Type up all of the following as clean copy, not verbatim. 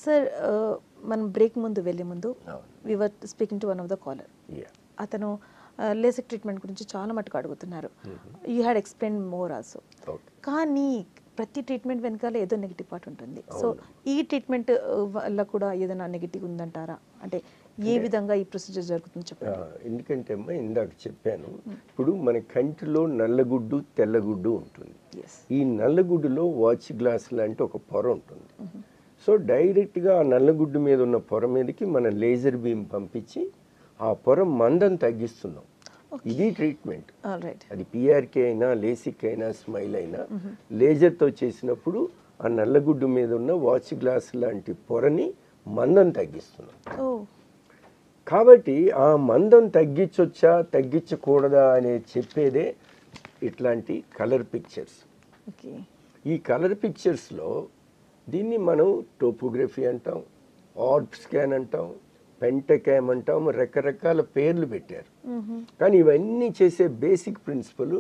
Sir మనం break ముందు వెళ్ళే ముందు అవును. We were speaking to one of the caller. Yeah. అతను లేసిక్ ట్రీట్మెంట్ గురించి చాలా మటుకు అడుగుతున్నారు. You had explain more also. Okay. కానీ ప్రతి ట్రీట్మెంట్ వెనకాల ఏదో నెగిటివ్ పార్ట్ ఉంటుంది. సో అవును. ఈ ట్రీట్మెంట్ వల్ల కూడా ఏదైనా నెగిటివ్ ఉందంటారా? అంటే ఏ విధంగా ఈ ప్రొసీజర్ జరుగుతుంది చెప్పండి. ఎందుకంటే అమ్మా ఇందాక చెప్పాను, ఇప్పుడు మన కంటిలో నల్లగుడ్డు తెల్లగుడ్డు ఉంటుంది. ఎస్. ఈ నల్లగుడ్డులో వాచ్ గ్లాస్ లాంటి ఒక పొర ఉంటుంది. సో డైరెక్ట్గా ఆ నల్లగుడ్డు మీద ఉన్న పొర మీదకి మనం లేజర్ బీమ్ పంపించి ఆ పొర మందం తగ్గిస్తున్నాం. ఇది ట్రీట్మెంట్. All right. అది పిఆర్కే అయినా లేసిక్ అయినా స్మైల్ అయినా లేజర్తో చేసినప్పుడు ఆ నల్లగుడ్డు మీద ఉన్న వాచ్ గ్లాస్ లాంటి పొరని మందం తగ్గిస్తున్నాం. ఓ కాబట్టి ఆ మందం తగ్గించొచ్చా తగ్గించకూడదా అనేది చెప్పేదే ఇట్లాంటి కలర్ పిక్చర్స్. ఓకే. ఈ కలర్ పిక్చర్స్లో దీన్ని మనం టోపోగ్రఫీ అంటాం, ఆర్బ్ స్కాన్ అంటాం, పెంటకామ్ అంటాం, రకరకాల పేర్లు పెట్టారు. కానీ ఇవన్నీ చేసే బేసిక్ ప్రిన్సిపల్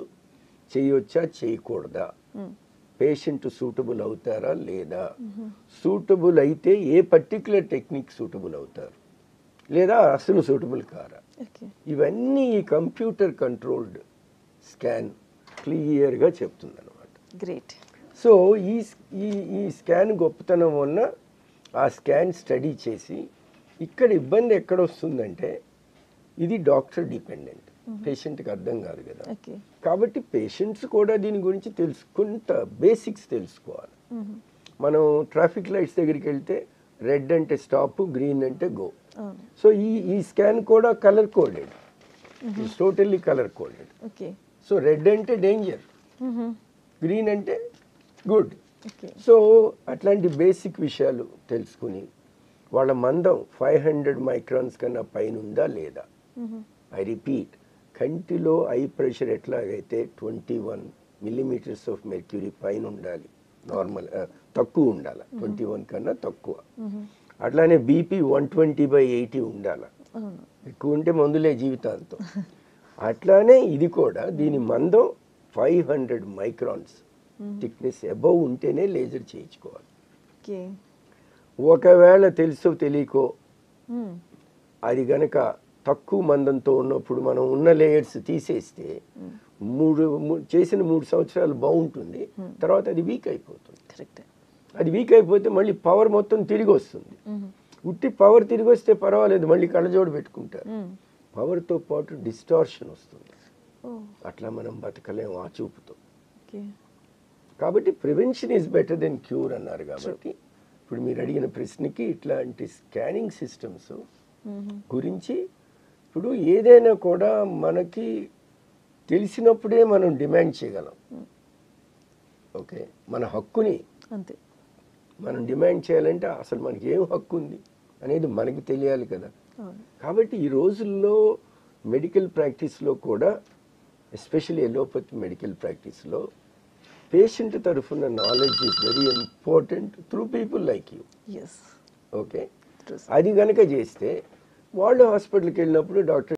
చేయొచ్చా చేయకూడదా, పేషెంట్ సూటబుల్ అవుతారా లేదా, సూటబుల్ అయితే ఏ పర్టికులర్ టెక్నిక్ సూటబుల్ అవుతారు లేదా అసలు సూటబుల్ కారా, ఓకే. ఇవన్నీ ఈ కంప్యూటర్ కంట్రోల్డ్ స్కాన్ క్లియర్గా చెప్తుంది అనమాట. గ్రేట్. సో ఈ ఈ ఈ స్కాన్ గొప్పతనం వల్ల ఆ స్కాన్ స్టడీ చేసి ఇక్కడ ఇబ్బంది ఎక్కడ వస్తుందంటే ఇది డాక్టర్ డిపెండెంట్, పేషెంట్కి అర్థం కాదు కదా. ఓకే. కాబట్టి పేషెంట్స్ కూడా దీని గురించి కొంత బేసిక్స్ తెలుసుకోవాలి. మనం ట్రాఫిక్ లైట్స్ దగ్గరికి వెళ్తే రెడ్ అంటే స్టాప్, గ్రీన్ అంటే గో. సో ఈ స్కాన్ కూడా colour coded, it's totally colour coded. Okay. So red అంటే డేంజర్, గ్రీన్ అంటే గుడ్. ఓకే. సో అట్లాంటి బేసిక్ విషయాలు తెలుసుకుని వాళ్ళ మందం 500 మైక్రాన్స్ కన్నా పైన ఉందా లేదా. ఐ రిపీట్, కంటిలో ఐ ప్రెషర్ ఎట్లాగైతే 21 మిల్లీమీటర్స్ ఆఫ్ మెర్క్యూరీ పైన ఉండాలి, నార్మల్ తక్కువ ఉండాలి, 21 కన్నా తక్కువ. అట్లానే బీపీ 120/80 ఉండాలి, ఎక్కువ ఉంటే మందులే జీవితాంతం. అట్లానే ఇది కూడా దీని మందం 500 మైక్రాన్స్ థిక్నెస్ అబౌవ్ ఉంటేనే లేజర్ చేయించుకోవాలి. ఓకే. ఒకవేళ తెలుసో తెలియకో అది గనక తక్కువ మందంతో ఉన్నప్పుడు మనం ఉన్న లేయర్స్ తీసేస్తే చేసిన 3 సంవత్సరాలు బాగుంటుంది, తర్వాత అది వీక్ అయిపోతుంది. కరెక్ట్. అది వీక్ అయిపోతే మళ్ళీ పవర్ మొత్తం తిరిగి వస్తుంది. ఉట్టి పవర్ తిరిగి వస్తే పర్వాలేదు, మళ్ళీ కళ్ళజోడు పెట్టుకుంటారు. పవర్తో పాటు డిస్టార్షన్ వస్తుంది. అట్లా మనం బతకలేము ఆ చూపుతో. ఓకే. కాబట్టి prevention is better than cure అన్నారు. కాబట్టి ఇప్పుడు మీరు అడిగిన ప్రశ్నకి ఇట్లాంటి స్కానింగ్ సిస్టమ్స్ గురించి ఇప్పుడు ఏదైనా కూడా మనకి తెలిసినప్పుడే మనం డిమాండ్ చేయగలం. ఓకే, మన హక్కుని అంతే మనం డిమాండ్ చేయాలంటే అసలు మనకి ఏం హక్కు ఉంది అనేది మనకి తెలియాలి కదా. కాబట్టి ఈ రోజుల్లో మెడికల్ ప్రాక్టీస్లో కూడా, ఎస్పెషల్లీ ఎలోపతి మెడికల్ ప్రాక్టీస్లో పేషెంట్ తరఫున knowledge is very important through people like you. Yes. Okay, అది కనుక చేస్తే వాళ్ళు హాస్పిటల్కి వెళ్ళినప్పుడు డాక్టర్